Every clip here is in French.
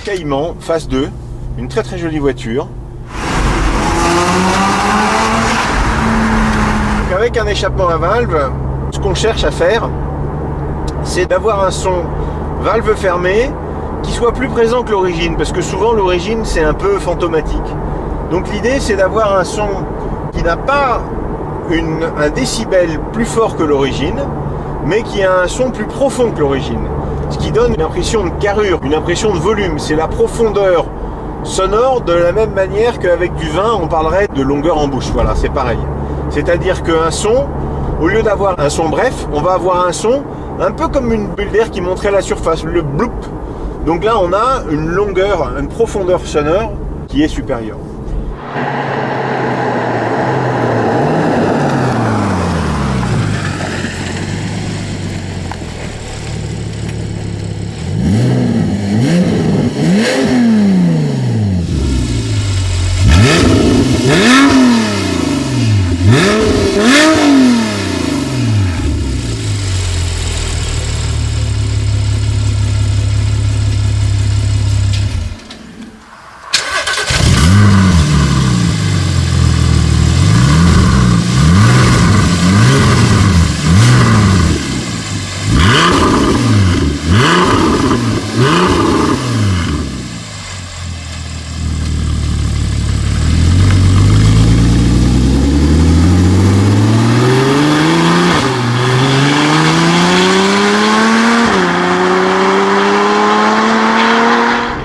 Cayman phase 2, une très très jolie voiture. Donc avec un échappement à valve, ce qu'on cherche à faire, c'est d'avoir un son valve fermée qui soit plus présent que l'origine, parce que souvent l'origine c'est un peu fantomatique. Donc l'idée c'est d'avoir un son qui n'a pas un décibel plus fort que l'origine, mais qui a un son plus profond que l'origine. Ce qui donne une impression de carrure, une impression de volume. C'est la profondeur sonore, de la même manière qu'avec du vin, on parlerait de longueur en bouche. Voilà, c'est pareil. C'est-à-dire qu'un son, au lieu d'avoir un son bref, on va avoir un son un peu comme une bulle d'air qui monterait à la surface, le bloop. Donc là, on a une longueur, une profondeur sonore qui est supérieure.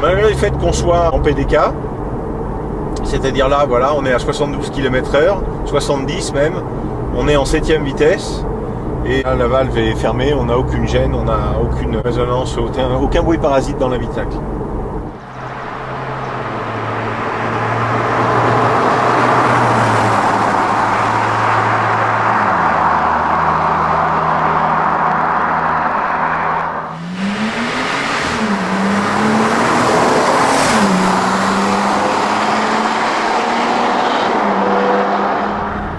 Malgré le fait qu'on soit en PDK, c'est-à-dire là, voilà, on est à 72 km/h, 70 même, on est en 7e vitesse, et là, la valve est fermée, on n'a aucune gêne, on n'a aucune résonance, aucun bruit parasite dans l'habitacle.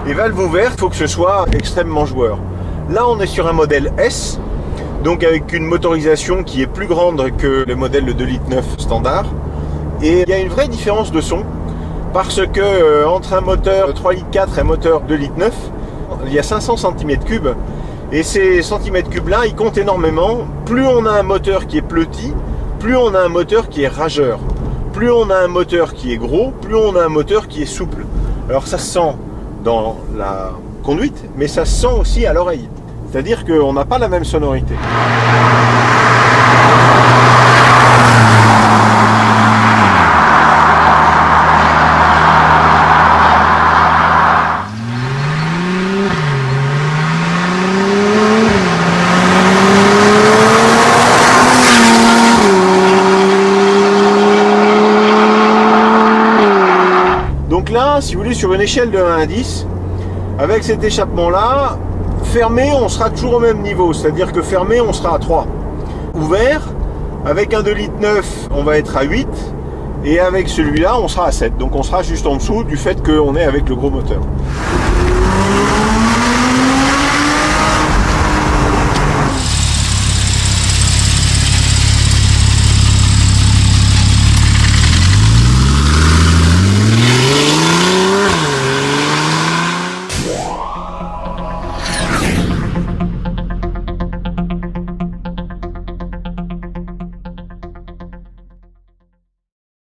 Les valves ouvertes, il faut que ce soit extrêmement joueur. Là, on est sur un modèle S, donc avec une motorisation qui est plus grande que le modèle de 2,9 litres standard. Et il y a une vraie différence de son, parce que entre un moteur 3,4 litres et un moteur 2,9 litres, il y a 500 cm3. Et ces centimètres cubes là, ils comptent énormément. Plus on a un moteur qui est petit, plus on a un moteur qui est rageur. Plus on a un moteur qui est gros, plus on a un moteur qui est souple. Alors ça se sent dans la conduite, mais ça se sent aussi à l'oreille. C'est-à-dire qu'on n'a pas la même sonorité. Donc là, si vous voulez, sur une échelle de 1 à 10, avec cet échappement-là, fermé, on sera toujours au même niveau. C'est-à-dire que fermé, on sera à 3. Ouvert, avec un 2,9 litres, on va être à 8. Et avec celui-là, on sera à 7. Donc on sera juste en dessous du fait qu'on est avec le gros moteur.